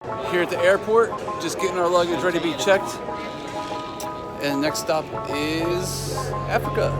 Here at the airport, just getting our luggage ready to be checked. And next stop is Africa.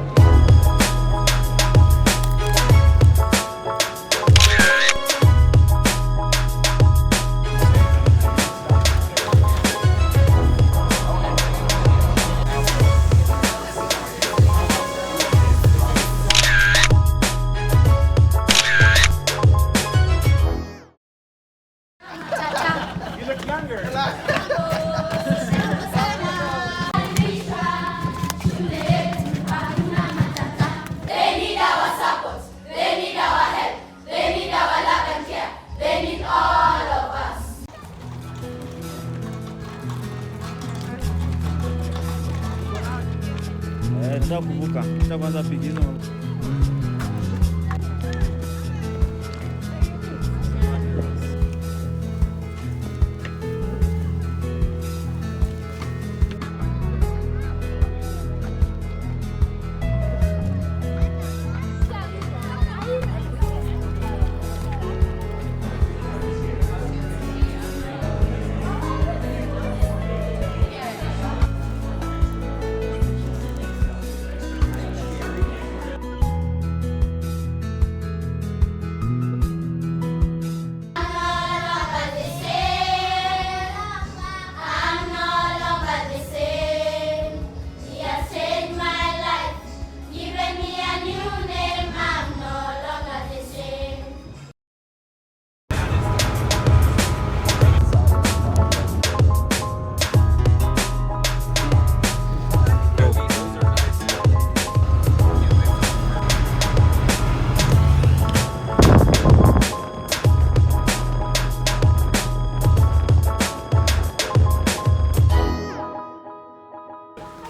Kuvuka kwanza pigino.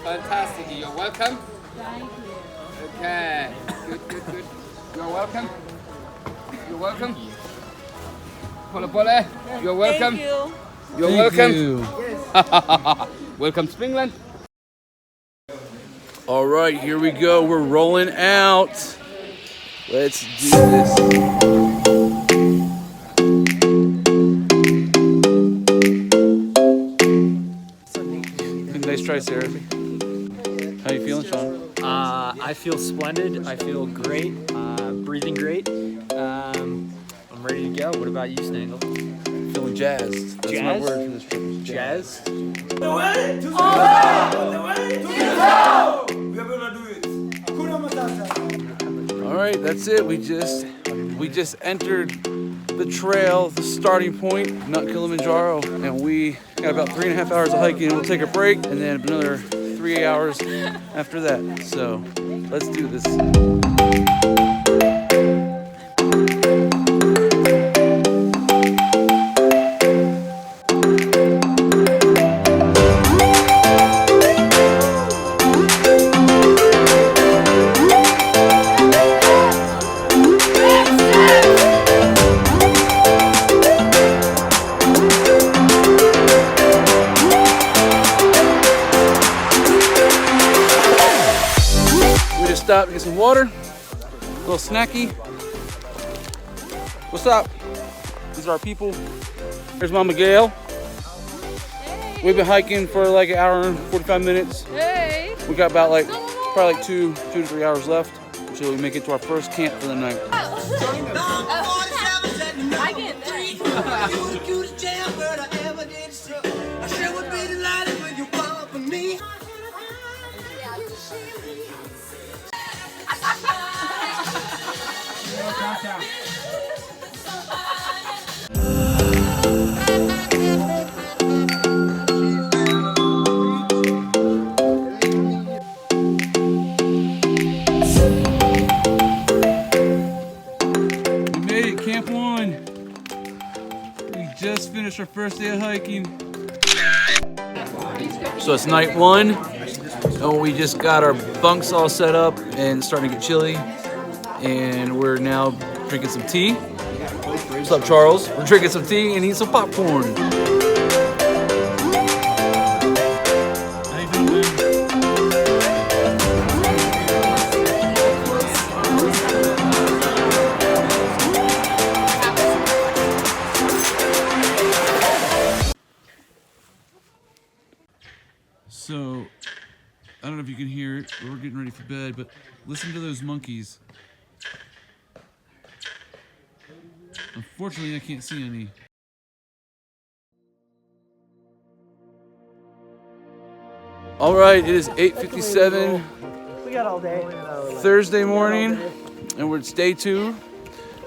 Fantastic, you're welcome. Thank you. Okay, good. You're welcome. You're welcome. Pole pole, you're welcome. Thank you. You're welcome. Welcome to England. All right, here we go. We're rolling out. Let's do this. Nice try, Sarah. How you feeling, Sean? I feel splendid. I feel great. Breathing great. I'm ready to go. What about you, Snaggle? Feeling jazzed. That's my Jazz? word for this trip. Jazz? The way to the way to the we are gonna do it. Kuna Matata. All right, that's it. We just entered the trail, the starting point, Mount Kilimanjaro, and we got about 3.5 hours of hiking. We'll take a break, and then another 3 hours after that. So let's do this. Stop to get some water, a little snacky. What's up? These are our people. Here's Mama Gail. Hey. We've been hiking for like an hour and 45 minutes. Hey. We got about like probably like 2 to 3 hours left until we make it to our first camp for the night. I get We made it, Camp 1. We just finished our first day of hiking. So it's night 1. And we just got our bunks all set up and starting to get chilly. And we're now drinking some tea. What's up, Charles? We're drinking some tea and eating some popcorn. So, I don't know if you can hear it, but we're getting ready for bed, but listen to those monkeys. Unfortunately, I can't see any. All right, it is 8:57. We got all day. Thursday morning, and it's day 2.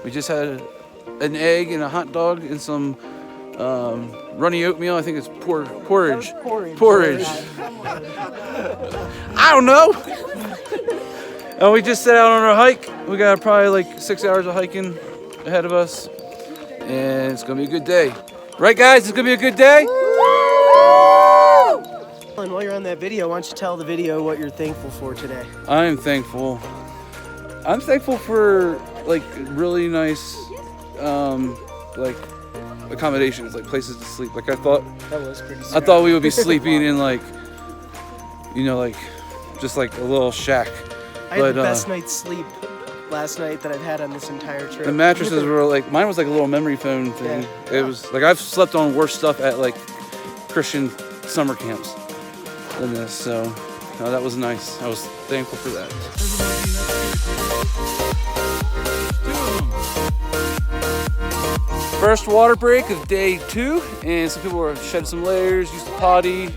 We just had an egg and a hot dog and some runny oatmeal. I think it's porridge. Porridge. I don't know. And we just set out on our hike. We got probably like 6 hours of hiking ahead of us, and it's gonna be a good day. Right, guys? It's gonna be a good day. And while you're on that video, why don't you tell the video what you're thankful for today? I'm thankful. I'm thankful for like really nice, like accommodations, like places to sleep. Like I thought we would be sleeping in like, you know, like just like a little shack. I had the best night's sleep last night that I've had on this entire trip. The mattresses were like, mine was like a little memory foam thing. Yeah. It was like I've slept on worse stuff at like Christian summer camps than this, so no, that was nice. I was thankful for that. First water break of day 2, and some people were shedding some layers, used the potty.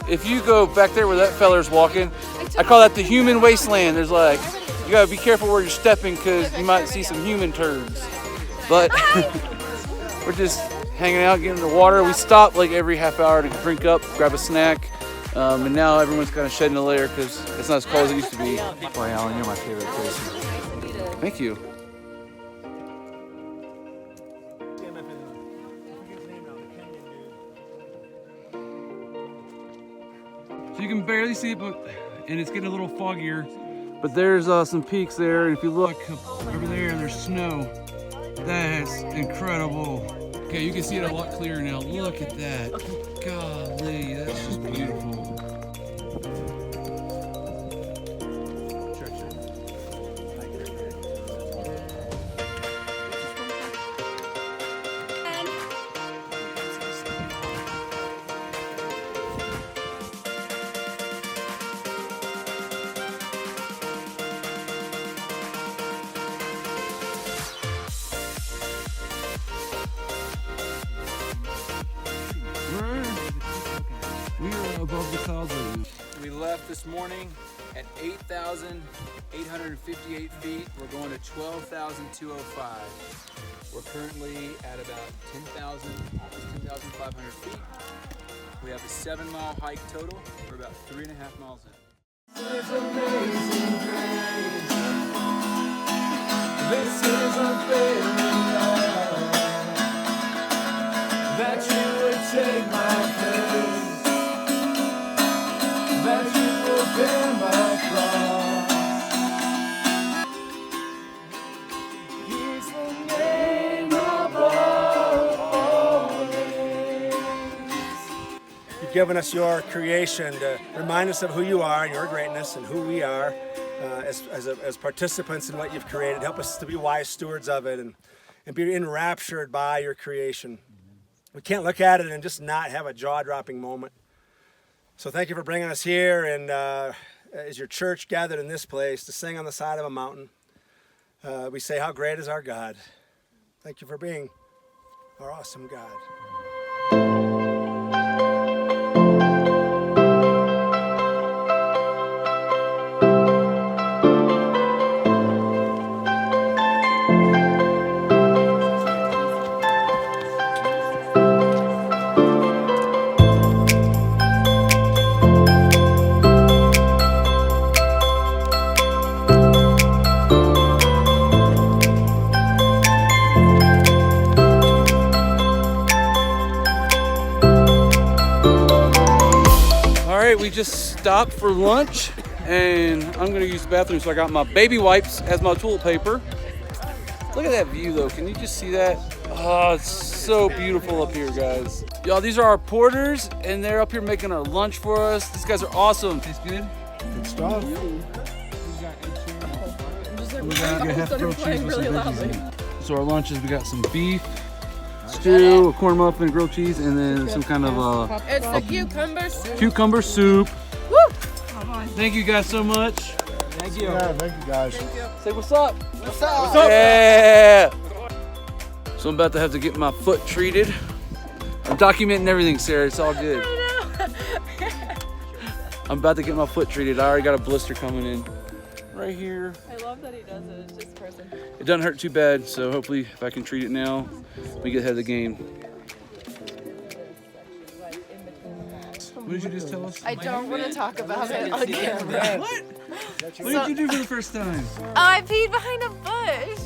If you go back there where that feller's walking, I call that the human wasteland. There's like, you gotta be careful where you're stepping because you might see some human turds. But we're just hanging out, getting in the water. We stop like every half hour to drink up, grab a snack. And now everyone's kind of shedding a layer because it's not as cold as it used to be. Boy, Alan, you're my favorite person. Thank you. So you can barely see it, and it's getting a little foggier. But there's some peaks there, and if you look over there, there's snow. That's incredible. Okay, you can see it a lot clearer now. Look at that. Golly, that's just beautiful. We are above the clouds right now. We left this morning at 8,858 feet. We're going to 12,205. We're currently at about 10,500 feet. We have a 7-mile hike total. We're about 3.5 miles in. This is unfailing love, that you would take my place, that you would bear my cross. He's the name above all names. You've given us your creation to remind us of who you are and your greatness and who we are. As participants in what you've created, help us to be wise stewards of it and be enraptured by your creation. We can't look at it and just not have a jaw-dropping moment. So thank you for bringing us here, and as your church gathered in this place to sing on the side of a mountain, we say, how great is our God. Thank you for being our awesome God. We just stopped for lunch, and I'm gonna use the bathroom, so I got my baby wipes as my toilet paper. Look at that view though, can you just see that? Oh, it's so beautiful up here, guys. Y'all, these are our porters, and they're up here making our lunch for us. These guys are awesome. Tastes good? Good stuff. So our lunches, we got some beef stew, a corn muffin, grilled cheese, and then some kind of It's a cucumber soup. cucumber soup. Thank you guys so much. Thank you. Yeah, thank you guys. Say what's up. What's up? Yeah. So I'm about to have to get my foot treated. I'm documenting everything, Sarah. It's all good. I'm about to get my foot treated. I already got a blister coming in right here. I love that he does it. It's just person. It doesn't hurt too bad, so hopefully if I can treat it now, we get ahead of the game. What did you just tell us? I don't want to talk about it on camera. What? What did you do for the first time? I peed behind a bush.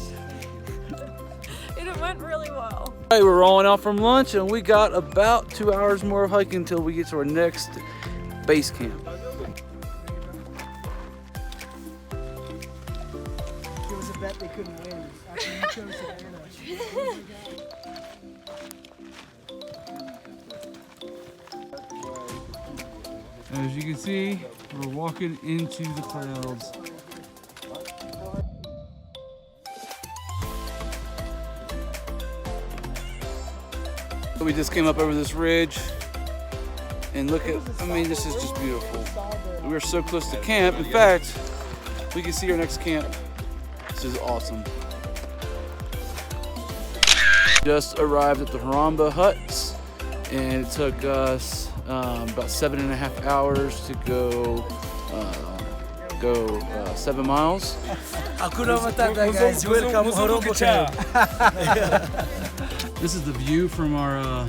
And it went really well. Hey, we're rolling out from lunch and we got about 2 hours more of hiking until we get to our next base camp. It was a bet they couldn't win. After you chose Savannah. As you can see, we're walking into the clouds. We just came up over this ridge and look at, I mean, this is just beautiful. We are so close to camp. In fact, we can see our next camp. This is awesome. Just arrived at the Haramba huts and it took us about 7.5 hours to go 7 miles. Hakuna Matata, guys. Welcome Haramba camp. This is the view from our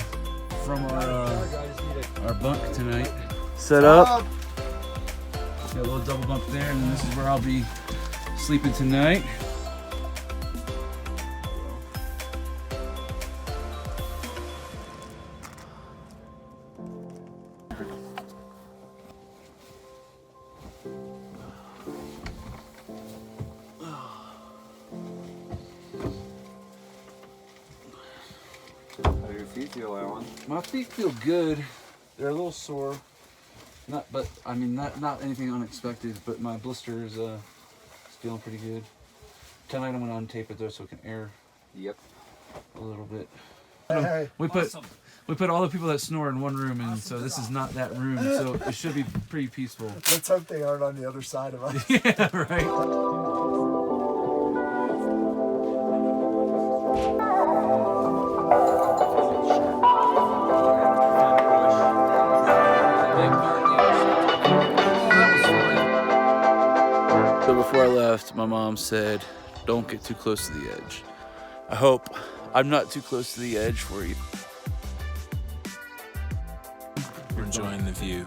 bunk tonight. Set up. Got a little double bunk there, and then this is where I'll be sleeping tonight. How do your feet feel, Alan? My feet feel good. They're a little sore. Not anything unexpected, but my blister is feeling pretty good. Tonight I'm gonna untape it though so it can air. Yep. A little bit. Hey, We put all the people that snore in one room, and so this is not that room, so it should be pretty peaceful. let's hope they aren't on the other side of us. Yeah, right. So before I left, my mom said, "Don't get too close to the edge." I hope I'm not too close to the edge for you. We're enjoying the view.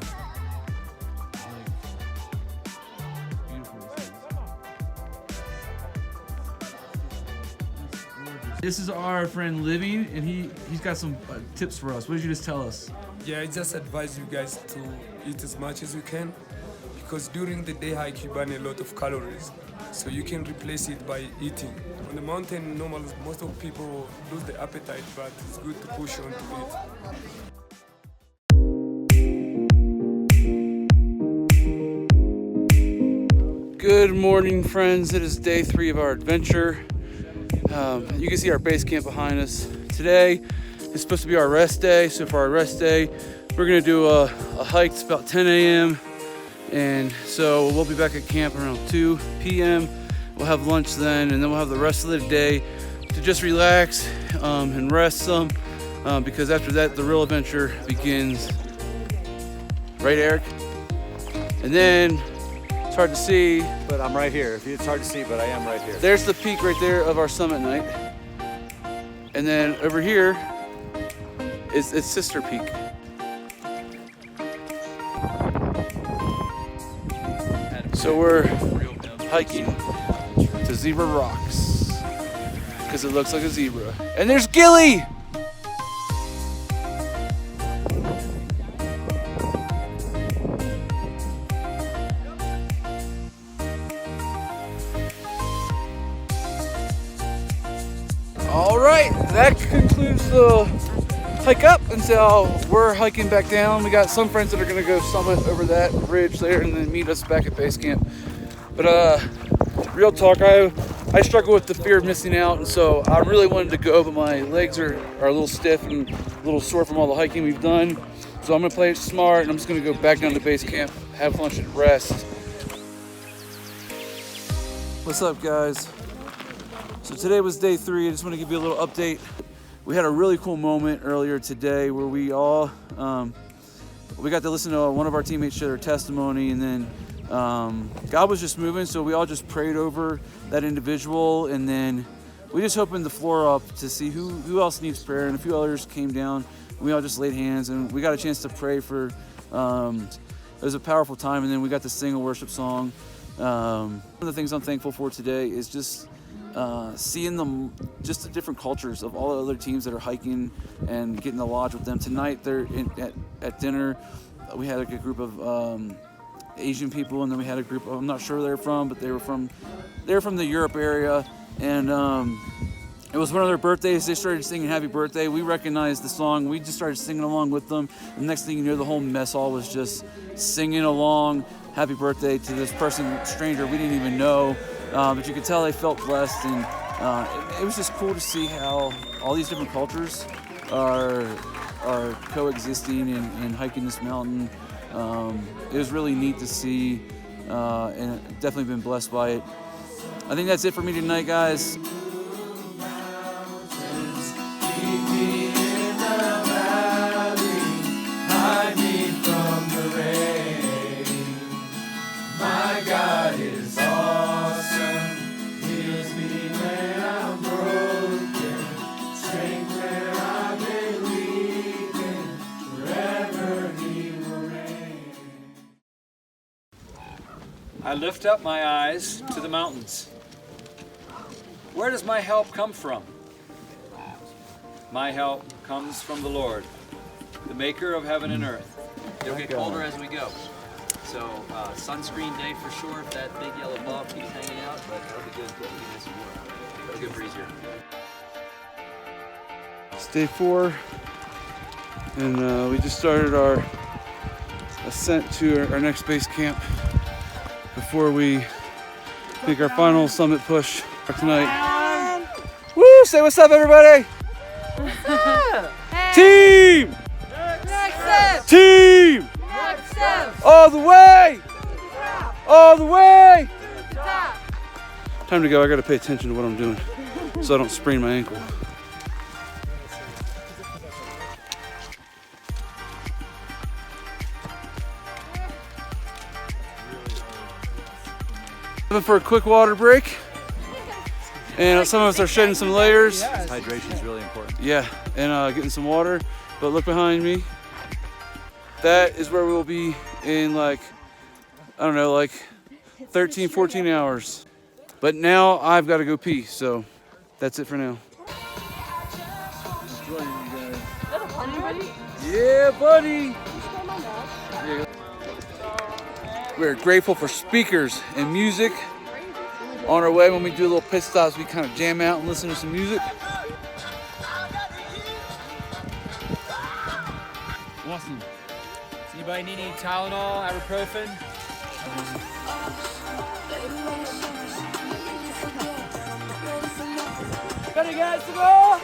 This is our friend Living, and he's got some tips for us. What did you just tell us? Yeah, I just advise you guys to eat as much as you can because during the day hike you burn a lot of calories. So you can replace it by eating. On the mountain, normally most of people lose the appetite, but it's good to push on to eat. Good morning, friends. It is day 3 of our adventure. You can see our base camp behind us. Today is supposed to be our rest day. So for our rest day, we're gonna do a hike. It's about 10 a.m. And so we'll be back at camp around 2 p.m. We'll have lunch then, and then we'll have the rest of the day to just relax and rest some, because after that, the real adventure begins. Right, Eric? And then it's hard to see, But I'm right here. It's hard to see, but I am right here. there's the peak right there of our summit night. And then over here is its sister peak. So we're hiking to Zebra Rocks because it looks like a zebra. And there's Gilly! All right, that concludes the hike up, and so we're hiking back down. We got some friends that are gonna go summit over that ridge there and then meet us back at base camp. But real talk, I I struggle with the fear of missing out, and so I really wanted to go, but my legs are a little stiff and a little sore from all the hiking we've done. So I'm gonna play it smart, and I'm just gonna go back down to base camp, have lunch and rest. What's up, guys? So today was day 3. I just want to give you a little update. We had a really cool moment earlier today where we all, we got to listen to one of our teammates share their testimony, and then God was just moving, so we all just prayed over that individual, and then we just opened the floor up to see who else needs prayer, and a few others came down. We all just laid hands, and we got a chance to pray for, it was a powerful time, and then we got to sing a worship song. One of the things I'm thankful for today is just seeing just the different cultures of all the other teams that are hiking and getting to lodge with them. Tonight they're at dinner. We had a group of Asian people, and then we had a group of, I'm not sure where they're from, but they were from the Europe area, and it was one of their birthdays. They started singing Happy Birthday. We recognized the song. We just started singing along with them. The next thing you know, the whole mess hall was just singing along Happy Birthday to this person, stranger we didn't even know. But you could tell they felt blessed, and it was just cool to see how all these different cultures are coexisting and hiking this mountain. It was really neat to see, and definitely been blessed by it. I think that's it for me tonight, guys. I lift up my eyes to the mountains. Where does my help come from? My help comes from the Lord, the maker of heaven and earth. It'll get colder as we go. So sunscreen day for sure if that big yellow bulb keeps hanging out, but that'll be good. It'll be nice and warm. Got a good breeze here. It's day 4, and we just started our ascent to our next base camp before we make our final summit push for tonight. Woo! Say what's up, everybody! What's up? Team! Next step! Team! Next step! All the way! All the way! Stop! Time to go. I gotta pay attention to what I'm doing so I don't sprain my ankle. For a quick water break, and some of us are shedding some layers. Hydration is really important. Yeah, and getting some water. But look behind me. That is where we'll be in like 13, 14 hours. But now I've got to go pee, so that's it for now. Yeah, buddy. We're grateful for speakers and music. On our way, when we do little pit stops, we kind of jam out and listen to some music. Awesome. Does anybody need any Tylenol, ibuprofen? Ready, guys, to go?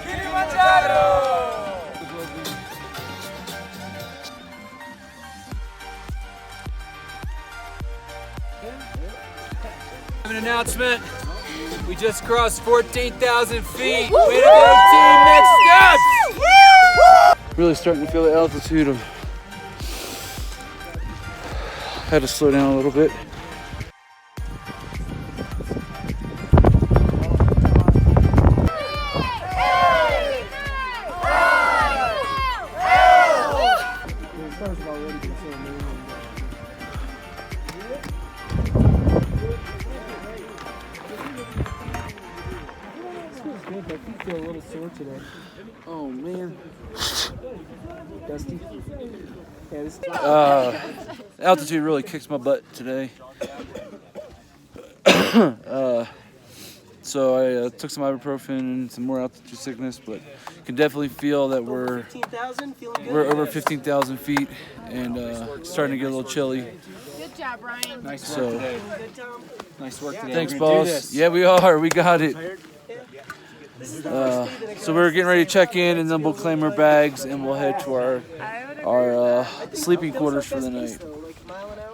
Kilimanjaro! An announcement. We just crossed 14,000 feet. Way to go, team. Next steps. Really starting to feel the altitude of. Had to slow down a little bit. feel a little sore today. Oh man. Dusty? Yeah, this Altitude really kicks my butt today. So I took some ibuprofen and some more altitude sickness, but can definitely feel that we're 15,000, feeling good? over 15,000 feet and starting to get a little chilly. Good job, Ryan. Nice work So- today. Nice work today. Thanks, We're gonna do boss. this. Yeah, we are. We got it. So we're getting ready to check in, and then we'll claim our bags, and we'll head to our sleeping quarters for the night. Like a mile an hour.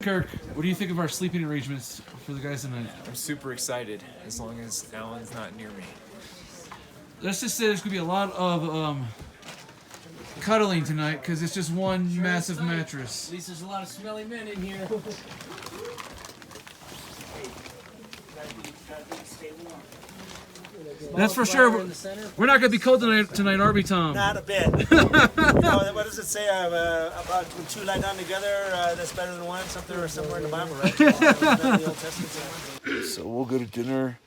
Kirk, what do you think of our sleeping arrangements for the guys tonight? I'm super excited as long as Alan's not near me. Let's just say there's gonna be a lot of cuddling tonight because it's just one massive mattress. At least there's a lot of smelly men in here. That's for sure. We're not gonna be cold tonight, are we, Tom? Not a bit. You know, what does it say about when two lie down together, that's better than one? Something or somewhere in the Bible, right? The Old Testament says. So we'll go to dinner.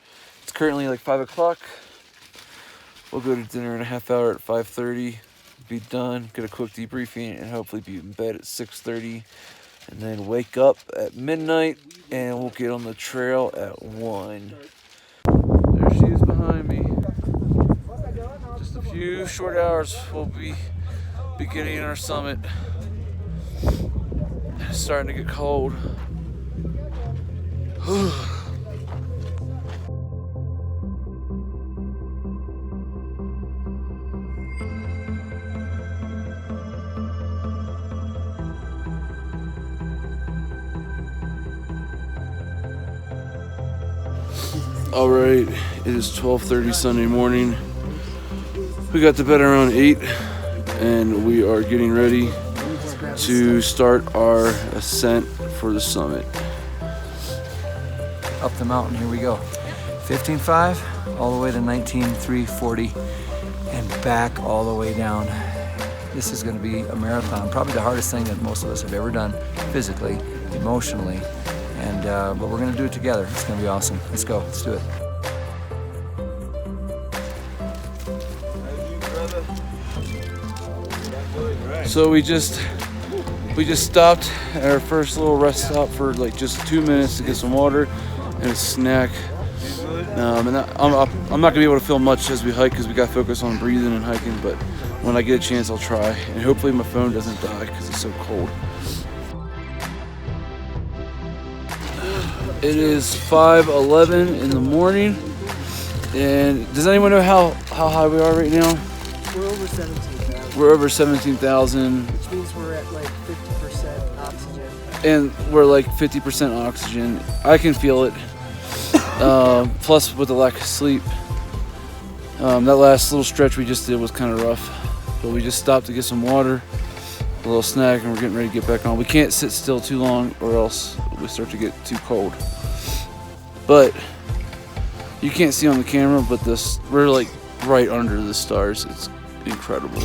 It's currently like 5 o'clock. We'll go to dinner in a half hour at 5:30. Be done, get a quick debriefing, and hopefully be in bed at 6:30. And then wake up at midnight, and we'll get on the trail at 1. There she is behind me. Just a few short hours, we'll be beginning our summit. It's starting to get cold. All right, it is 12:30 Sunday morning. We got to bed around 8, and we are getting ready to start our ascent for the summit. Up the mountain, here we go. 15.5 all the way to 19.340 and back all the way down. This is going to be a marathon, probably the hardest thing that most of us have ever done physically, emotionally, and but we're going to do it together. It's going to be awesome. Let's go. Let's do it. So we just stopped at our first little rest stop for like just 2 minutes to get some water and a snack. I'm not gonna be able to film much as we hike because we got to focus on breathing and hiking. But when I get a chance, I'll try, and hopefully my phone doesn't die because it's so cold. It is 5:11 in the morning, and does anyone know how high we are right now? We're over 17,000. We're over 17,000. Which means we're at like 50% oxygen. And we're like 50% oxygen. I can feel it. Plus with the lack of sleep. That last little stretch we just did was kind of rough. But we just stopped to get some water, a little snack, and we're getting ready to get back on. We can't sit still too long or else we start to get too cold. But you can't see on the camera, but we're like right under the stars. It's incredible.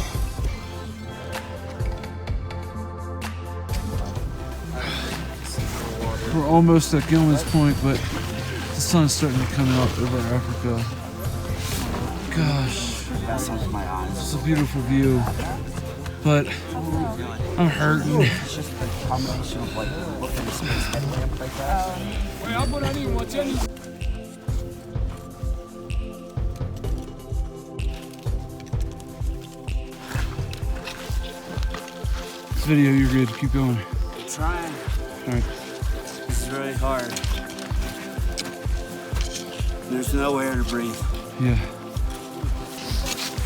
We're almost at Gilman's Point, but the sun's starting to come out over Africa. Gosh, it's a beautiful view, but I'm hurting. It's just the combination of like looking at space heading up like that. This video, you're good. Keep going. Trying. All right. This is really hard. There's nowhere to breathe. Yeah.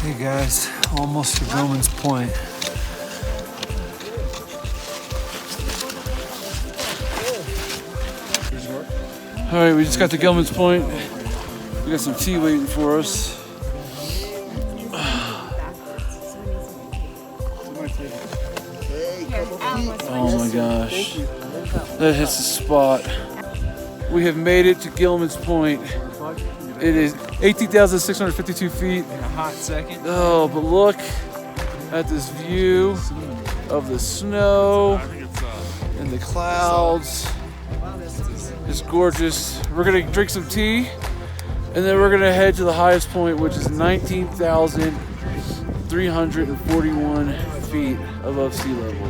Hey guys, almost to Gilman's Point. All right, we just got to Gilman's Point. We got some tea waiting for us. Oh my gosh. That hits the spot. We have made it to Gilman's Point. It is 18,652 feet. In a hot second. Oh, but look at this view of the snow and the clouds. It's gorgeous. We're gonna drink some tea, and then we're gonna head to the highest point, which is 19,341 feet above sea level.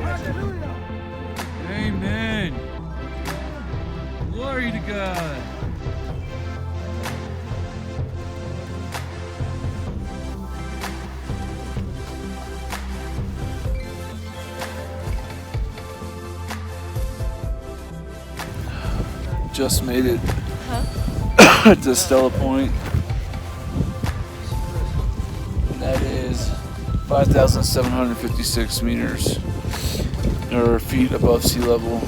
Amen. Glory to God. just made it to Stella Point. And that is 5,756 meters, or feet above sea level.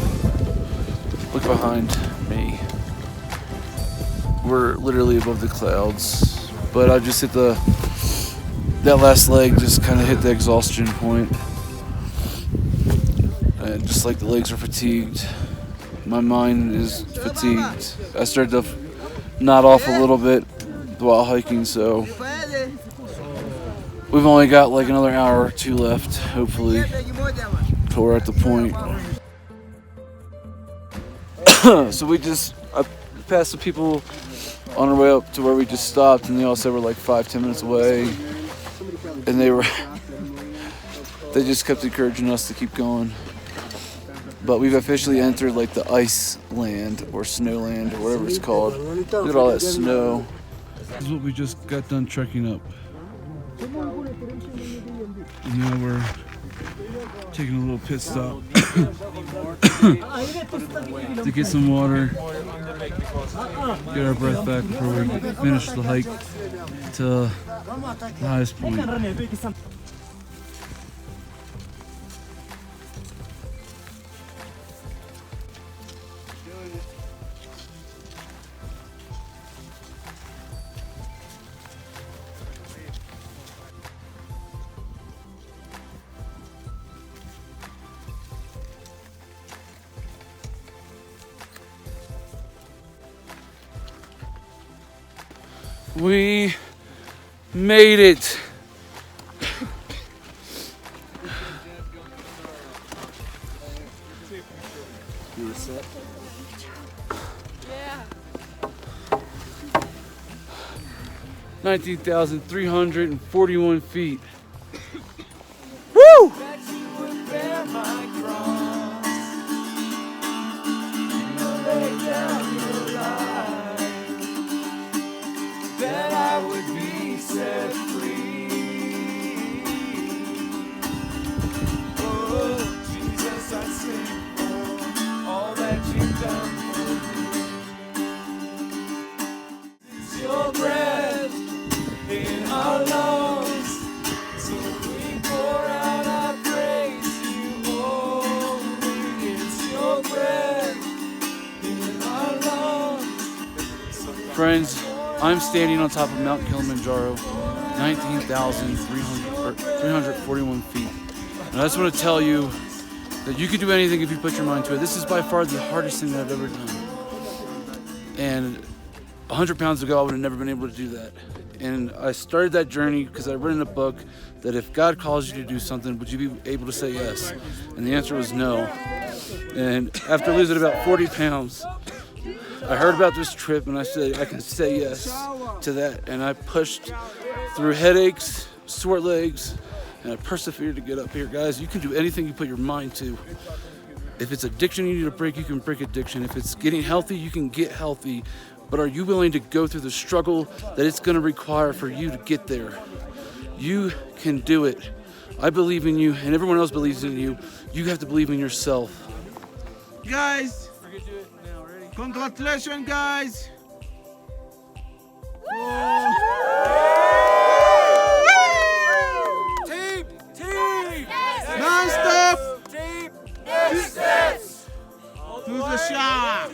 Look behind me. We're literally above the clouds, but I just hit that last leg just kind of hit the exhaustion point. And just like the legs are fatigued, my mind is fatigued. I started to nod off a little bit while hiking, so we've only got like another hour or two left, hopefully, till we're at the point. So I passed the people on our way up to where we just stopped, and they all said we're like 5-10 minutes away, and they just kept encouraging us to keep going. But we've officially entered like the ice land or snow land or whatever it's called. Look at all that snow. This is what we just got done trekking up. And now we're taking a little pit stop to get some water, get our breath back before we finish the hike to the highest point. We made it. You were set? Yeah. 19,341 feet. Woo! That I would be set free. Oh, Jesus, I sing for all that you've done for me. It's your breath in our lungs, so we pour out our praise to you only. It's your breath in our lungs. Friends, I'm standing on top of Mount Kilimanjaro, 19,341 feet. And I just want to tell you that you can do anything if you put your mind to it. This is by far the hardest thing that I've ever done. And 100 pounds ago, I would have never been able to do that. And I started that journey because I read in a book that if God calls you to do something, would you be able to say yes? And the answer was no. And after losing about 40 pounds, I heard about this trip and I said I can say yes to that, and I pushed through headaches, sore legs, and I persevered to get up here. Guys, you can do anything you put your mind to. If it's addiction you need to break, you can break addiction. If it's getting healthy, you can get healthy. But are you willing to go through the struggle that it's going to require for you to get there? You can do it. I believe in you, and everyone else believes in you. You have to believe in yourself. Guys, congratulations, guys. Team, non-stop. Team, to the shower.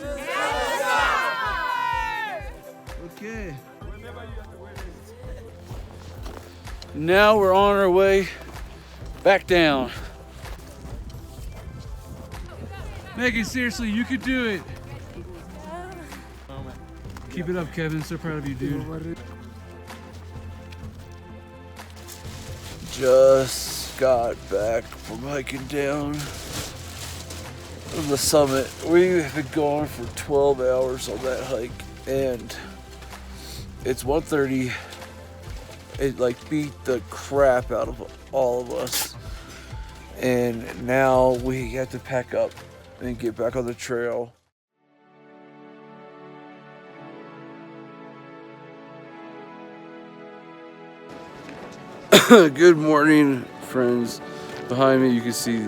Okay. Now we're on our way back down. Megan, seriously, you could do it. Keep it up, Kevin. So proud of you, dude. Just got back from hiking down from the summit. We've been going for 12 hours on that hike, and it's 1:30. It like beat the crap out of all of us, and now we have to pack up and get back on the trail. Good morning, friends. Behind me you can see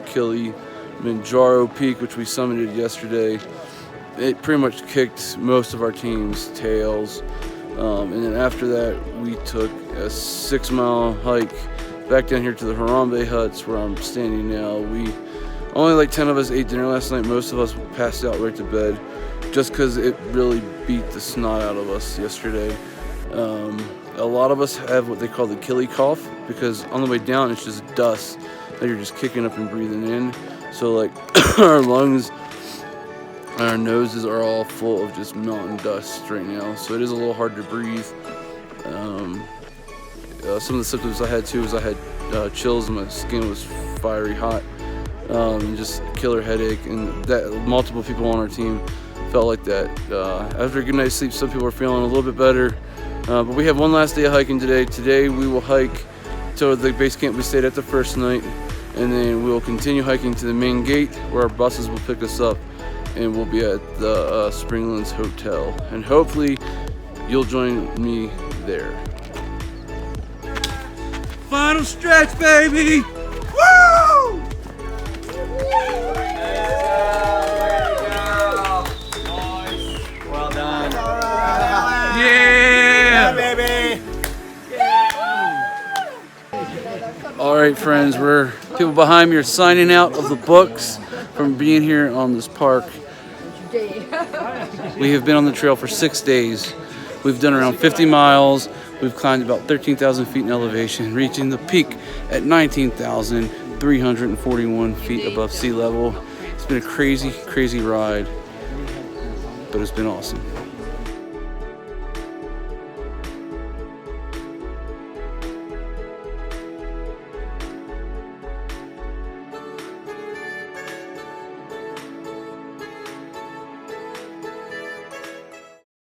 Kilimanjaro Peak, which we summited yesterday. it pretty much kicked most of our team's tails. And then after that, we took a 6-mile hike back down here to the Harambe huts where I'm standing now. Only like 10 of us ate dinner last night. Most of us passed out right to bed just because it really beat the snot out of us yesterday. A lot of us have what they call the Kili cough because on the way down it's just dust that you're just kicking up and breathing in. So like our lungs and our noses are all full of just mountain dust right now. So it is a little hard to breathe. Some of the symptoms I had too was I had chills and my skin was fiery hot. And just killer headache, and that multiple people on our team felt like that. After a good night's sleep, some people are feeling a little bit better. But we have one last day of hiking today. Today we will hike to the base camp we stayed at the first night, and then we will continue hiking to the main gate where our buses will pick us up, and we'll be at the Springlands Hotel. And hopefully you'll join me there. Final stretch, baby! Woo! Well done. Yeah, baby. All right, friends, people behind me are signing out of the books from being here on this park. We have been on the trail for 6 days. We've done around 50 miles. We've climbed about 13,000 feet in elevation, reaching the peak at 19,341 feet above sea level. It's been a crazy, crazy ride, but it's been awesome.